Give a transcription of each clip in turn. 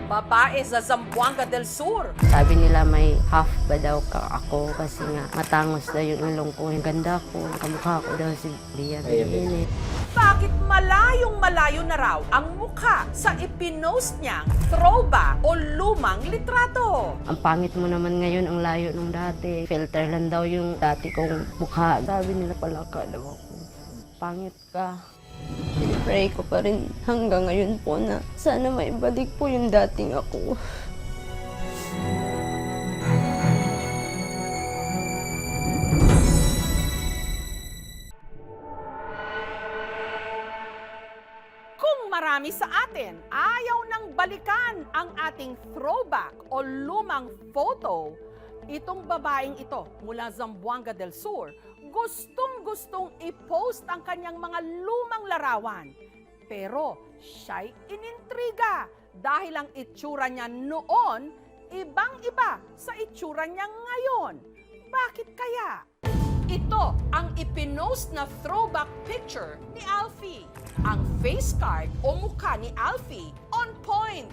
babae sa Zamboanga del Sur. Sabi nila may half ba daw ako kasi nga matangos daw yung ilong ko. Yung ganda ko, kamukha ko daw si Bia Bini. Bakit malayong-malayo na raw ang mukha sa ipinost niyang throwback o lumang litrato? Ang pangit mo naman ngayon, ang layo nung dati. Filter lang daw yung dati kong mukha. Sabi nila pala ka daw ako. Pangit ka. Pray ko pa rin hanggang ngayon po na sana maibalik po yung dating ako. Kung marami sa atin ayaw nang balikan ang ating throwback o lumang photo, itong babaeng ito mula Zamboanga del Sur, gustong-gustong i-post ang kanyang mga lumang larawan. Pero siya'y inintriga dahil ang itsura niya noon ibang-iba sa itsura niya ngayon. Bakit kaya? Ito ang ipinost na throwback picture ni Alfie. Ang face card o mukha ni Alfie on point.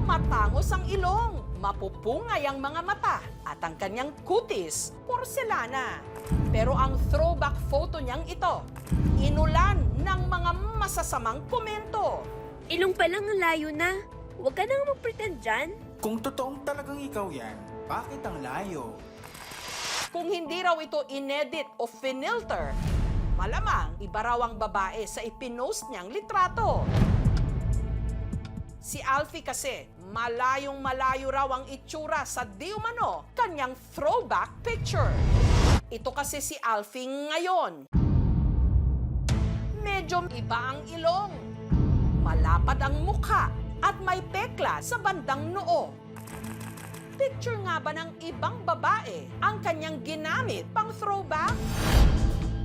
Matangos ang ilong, mapupungay ang mga mata, at ang kanyang kutis, porselana. Pero ang throwback photo niyang ito, inulan ng mga masasamang komento. Ilong pa lang ang layo na. Huwag ka nang mag-pretend dyan. Kung totoong talagang ikaw yan, bakit ang layo? Kung hindi raw ito inedit o finilter, malamang iba raw ang babae sa ipinost niyang litrato. Si Alfie kasi, malayong-malayo raw ang itsura sa di umano kanyang throwback picture. Ito kasi si Alfie ngayon. Medyo iba ang ilong, malapad ang mukha, at may pekla sa bandang noo. Picture nga ba ng ibang babae ang kanyang ginamit pang throwback?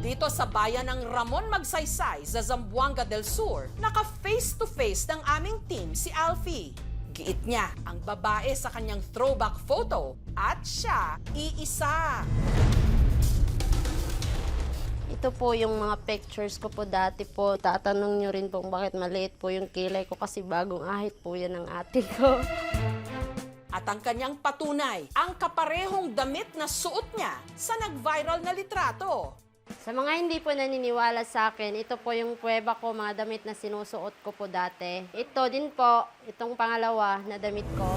Dito sa bayan ng Ramon Magsaysay sa Zamboanga del Sur, naka-face-to-face ng aming team si Alfie. Giit niya ang babae sa kanyang throwback photo at siya iisa. Ito po yung mga pictures ko po dati po. Tatanong nyo rin po bakit maliit po yung kilay ko kasi bagong ahit po yan ng ate ko. At ang kanyang patunay, ang kaparehong damit na suot niya sa nag-viral na litrato. Sa mga hindi po naniniwala sa akin, ito po yung pruweba ko, mga damit na sinusuot ko po dati. Ito din po, itong pangalawa na damit ko.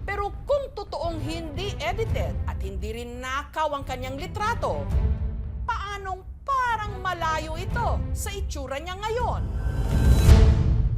Pero kung totoong hindi edited at hindi rin nakaw ang kanyang litrato, paanong parang malayo ito sa itsura niya ngayon?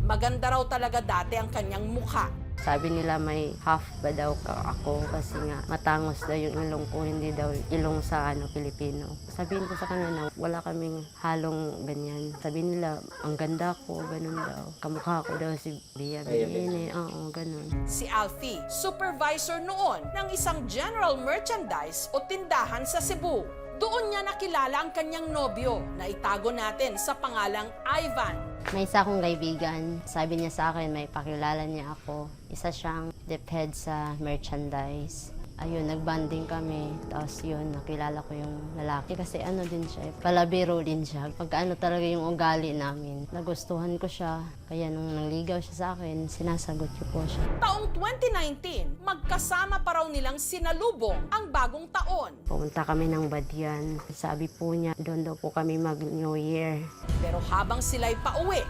Maganda raw talaga dati ang kanyang mukha. Sabi nila may half ba daw ako kasi nga matangos daw yung ilong ko, hindi daw ilong sa Pilipino. Sabihin ko sa kanila na wala kaming halong ganyan. Sabi nila, ang ganda ko, ganun daw. Kamukha ko daw si Bia Bini, oo, ganun. Si Alfie, supervisor noon ng isang general merchandise o tindahan sa Cebu. Doon niya nakilala ang kanyang nobyo na itago natin sa pangalang Ivan. May isa akong kaibigan, sabi niya sa akin, may pakilala niya ako. Isa siyang dephead sa merchandise. Ayun, nagbanding kami. Tapos yun, nakilala ko yung lalaki. Kasi ano din siya, palabiro din siya. Pagka talaga yung ugali namin. Nagustuhan ko siya. Kaya nung nangligaw siya sa akin, sinasagot ko po siya. Taong 2019, magkasama pa raw nilang sinalubong ang bagong taon. Pumunta kami ng Badian. Sabi po niya, doon daw po kami mag-New Year. Pero habang sila'y pauwi,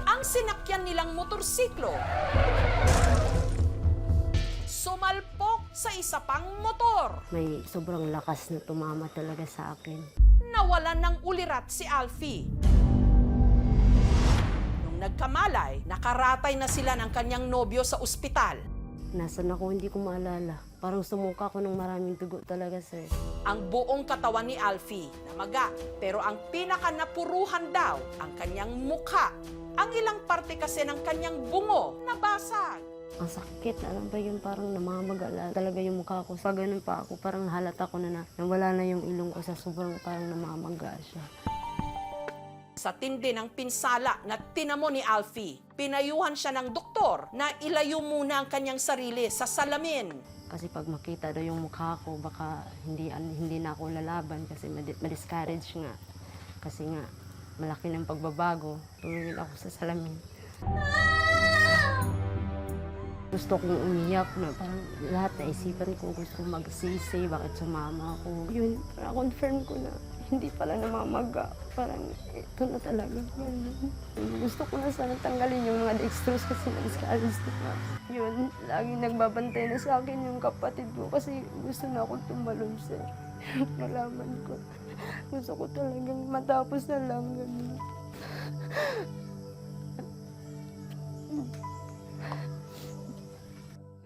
ang sinakyan nilang motorsiklo sumalpok sa isa pang motor. May sobrang lakas na tumama talaga sa akin. Nawalan ng ulirat si Alfie. Nung nagkamalay, nakaratay na sila ng kanyang nobyo sa ospital. Nasaan ako, hindi ko maalala. Parang sumuka ako ng maraming dugo talaga, sir. Ang buong katawan ni Alfie namaga, pero ang pinakanapuruhan daw ang kanyang mukha. Ang ilang parte kasi ng kanyang bungo nabasag. Ang sakit, alam ba yun, parang namamagala talaga yung mukha ko. Pag ganun pa ako, parang halata ko na nawala na yung ilong ko sa sobrang parang namamaga siya. Sa tindi ng pinsala na tinamo ni Alfie, pinayuhan siya ng doktor na ilayo muna ang kanyang sarili sa salamin. Kasi pag makita daw yung mukha ko, baka hindi na ako lalaban kasi ma-discourage nga. Kasi nga, malaki ng pagbabago. Tumingin ako sa salamin. gusto kong umiyak na parang lahat naisipan ko, gusto kong magsisi, bakit sumama ako. Yun, parang confirm ko na hindi pala namamaga. Parang ito na talaga. Gusto ko na sana tanggalin yung mga dextrose kasi na-discourage na. Yun, laging nagbabantay na sa akin yung kapatid ko kasi gusto na akong tumalon, sir. Malaman ko. Gusto ko talagang matapos na lang ganun.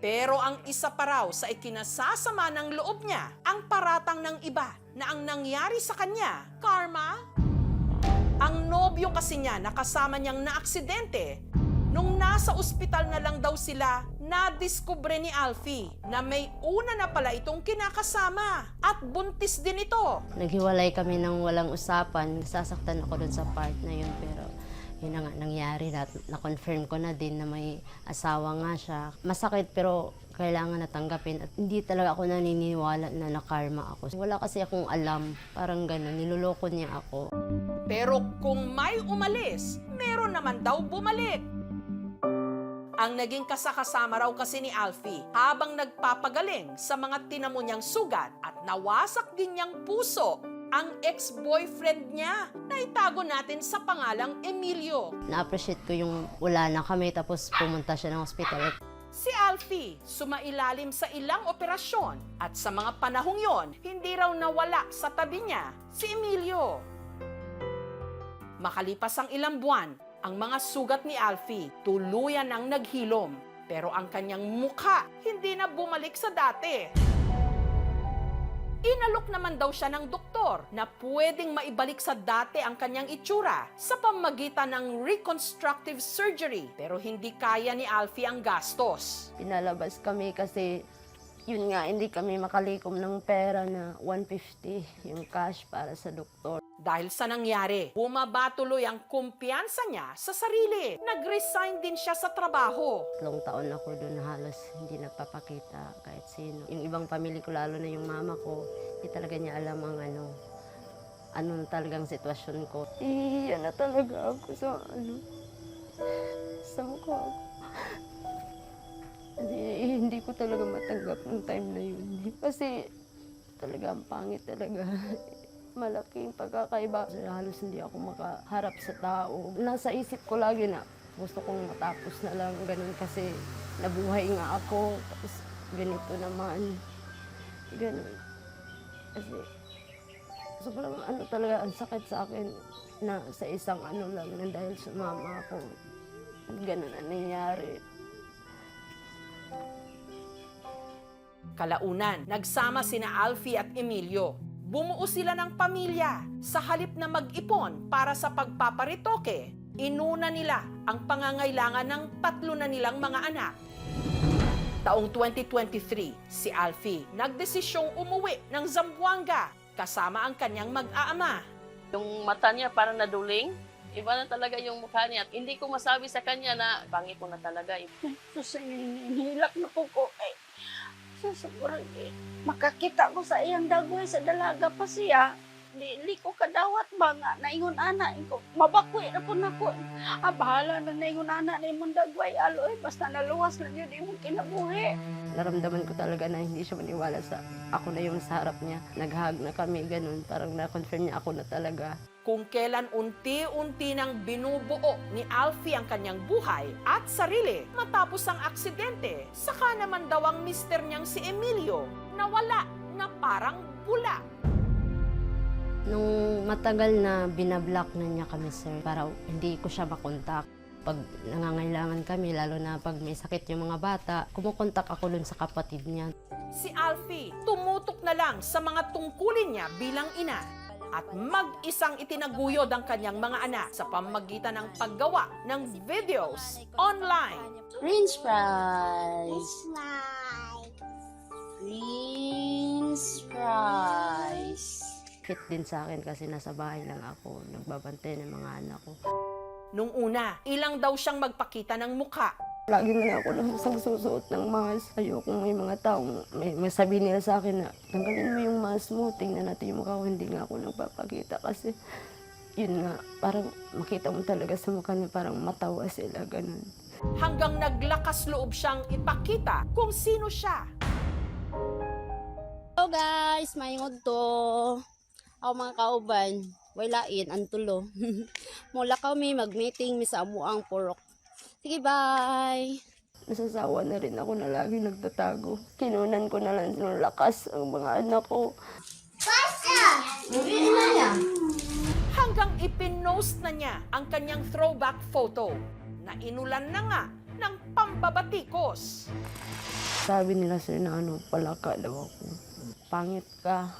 Pero ang isa pa raw sa ikinasasama ng loob niya, ang paratang ng iba na ang nangyari sa kanya, karma. Ang nobyo kasi niya nakasama niyang naaksidente, nung nasa ospital na lang daw sila, nadiskubre ni Alfie na may una na pala itong kinakasama at buntis din ito. Naghiwalay kami ng walang usapan. Sasaktan ako dun sa part na yun, pero yun na nga nangyari. Na-confirm ko na din na may asawa nga siya. Masakit pero kailangan natanggapin. At hindi talaga ako naniniwala na nakarma ako. Wala kasi akong alam. Parang gano'n, niloloko niya ako. Pero kung may umalis, meron naman daw bumalik. Ang naging kasakasama raw kasi ni Alfie habang nagpapagaling sa mga tinamo niyang sugat at nawasak din niyang puso ang ex-boyfriend niya na itago natin sa pangalang Emilio. Na-appreciate ko yung wala na kami tapos pumunta siya ng ospital. Si Alfie, sumailalim sa ilang operasyon at sa mga panahong yon, hindi raw nawala sa tabi niya si Emilio. Makalipas ang ilang buwan, ang mga sugat ni Alfie tuluyan ang naghilom, pero ang kanyang mukha hindi na bumalik sa dati. Inalok naman daw siya ng doktor na pwedeng maibalik sa dati ang kanyang itsura sa pamamagitan ng reconstructive surgery, pero hindi kaya ni Alfie ang gastos. Pinalabas kami kasi yun nga, hindi kami makalikom ng pera na 150 yung cash para sa doktor. Dahil sa nangyari, bumaba tuloy ang kumpiyansa niya sa sarili. Nag-resign din siya sa trabaho. 3 taon ako doon halos hindi nagpapakita kahit sino. Yung ibang pamilya ko, lalo na yung mama ko, hindi talaga niya alam ang ano talagang sitwasyon ko. Iyan na talaga ako sa mukha ko. Hindi ko talaga matanggap ng time na yun. Kasi talaga ang pangit talaga. Malaking pagkakaiba. Halos hindi ako makaharap sa tao. Nasa isip ko lagi na gusto kong matapos na lang ganun kasi nabuhay nga ako. Tapos ganito naman. Ganun. Kasi sobrang talaga ang sakit sa akin na sa isang lang na dahil sa mama ko. Ganun ang nangyari. Kalaunan, nagsama sina Alfie at Emilio. Bumuo sila ng pamilya. Sa halip na mag-ipon para sa pagpaparitoke, inuna nila ang pangangailangan ng 3 na nilang mga anak. Taong 2023, si Alfie nagdesisyong umuwi ng Zamboanga kasama ang kanyang mag-aama. Yung mata niya parang naduling. Iba na talaga yung mukha niya. Hindi ko masabi sa kanya na pangit ko na talaga. Kasi hinihilak na po ko. Siguro, makakita ko sa iyang dagoy sa dalaga pa siya. Di ko kadawat ba nga, naingon ana, ko, mabakoy na po na ko. Bahala na naingon ana na imong dagway, aloy, basta naluwas lang yun imong kinabuhi. Naramdaman ko talaga na hindi siya maniwala sa ako na yung sa harap niya. Nag-hug na kami, ganun. Parang na-confirm niya ako na talaga. Kung kailan unti-unti nang binubuo ni Alfie ang kanyang buhay at sarili matapos ang aksidente, saka naman daw ang mister niyang si Emilio nawala na parang bula. Nung matagal na binablock na niya kami, sir, para hindi ko siya makontak. Pag nangangailangan kami, lalo na pag may sakit yung mga bata, kumukontak ako dun sa kapatid niya. Si Alfie tumutok na lang sa mga tungkulin niya bilang ina at mag-isang itinaguyod ang kanyang mga anak sa pamamagitan ng paggawa ng videos online. French fries. French fries. Fit din sa akin kasi nasa bahay lang ako, nagbabantay ng mga anak ko. Nung una, ilang daw siyang magpakita ng mukha. Lagi na ako lang susuot ng mask. Ayokong may mga taong may sabi nila sa akin na tanggalin mo yung mask mo, tingnan natin yung mukha ko. Hindi nga ako nagpapakita kasi yun nga, parang makita mo talaga sa mukha niya, parang matawa sila, ganun. hanggang naglakas loob siyang ipakita kung sino siya. Hello guys, mayong to. Ako mga kauban, walain, antulo. Mula kami mag-meeting mi sa amuang purok. Sige, bye! Nasasawa na rin ako na lagi nagtatago. Kinunan ko na lang ng lakas ang mga anak ko. Hanggang ipinost na niya ang kanyang throwback photo na inulan na nga ng pambabatikos. Sabi nila sir na palaka daw ako. Pangit ka.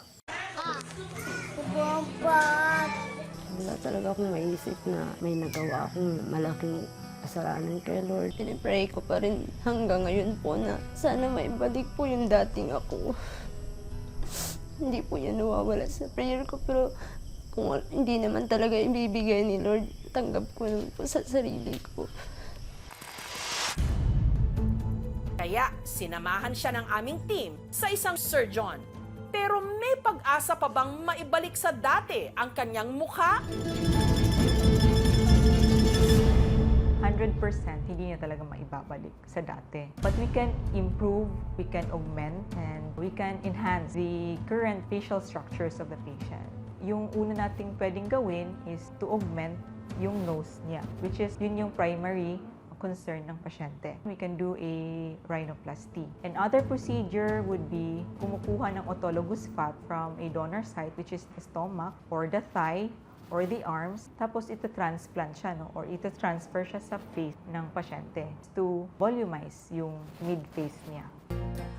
Wala talaga akong maisip na may nagawa akong malaking kasalanan kay Lord. Pinipray ko pa rin hanggang ngayon po na sana maibalik po yung dating ako. Hindi po yan nawawala sa prayer ko, pero kung hindi naman talaga ibibigay ni Lord, tanggap ko naman po sa sarili ko. Kaya sinamahan siya ng aming team sa isang surgeon. Pero may pag-asa pa bang maibalik sa dati ang kanyang mukha? 100% hindi niya talaga maibabalik sa dati. But we can improve, we can augment, and we can enhance the current facial structures of the patient. Yung una nating pwedeng gawin is to augment yung nose niya, which is yun yung primary concern ng pasyente. We can do a rhinoplasty. Another procedure would be kumukuha ng autologous fat from a donor site, which is the stomach or the thigh or the arms, tapos ito-transplant siya, no? Or ito-transfer siya sa face ng pasyente to volumize yung mid-face niya.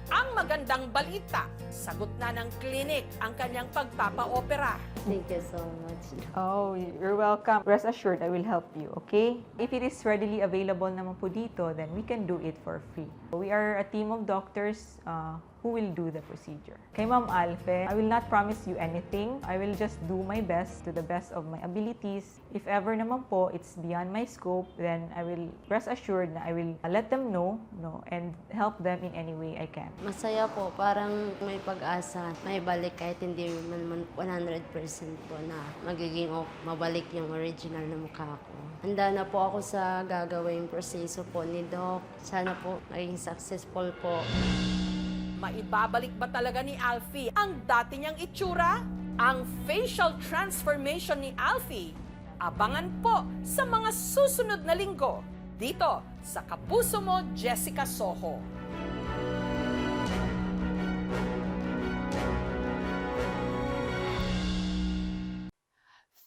Ang magandang balita, sagot na ng klinik ang kanyang pagpapa-opera. Thank you so much. Oh, you're welcome. Rest assured, I will help you, okay? If it is readily available naman po dito, then we can do it for free. We are a team of doctors who will do the procedure. Kay Ma'am Alfe, I will not promise you anything. I will just do my best to the best of my abilities. If ever naman po it's beyond my scope, then I will rest assured na I will let them know, no, and help them in any way I can. Masaya po, parang may pag-asa, may balik kahit hindi man 100% po na magiging mabalik yung original na mukha ko. Handa na po ako sa gagawing proseso po ni Doc. Sana po maging successful po. Maibabalik ba talaga ni Alfie ang dati niyang itsura? Ang facial transformation ni Alfie, abangan po sa mga susunod na linggo dito sa Kapuso Mo, Jessica Soho.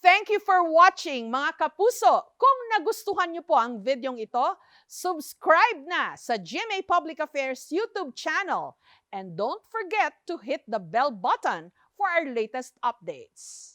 Thank you for watching, mga kapuso. Kung nagustuhan niyo po ang videong ito, subscribe na sa GMA Public Affairs YouTube channel. And don't forget to hit the bell button for our latest updates.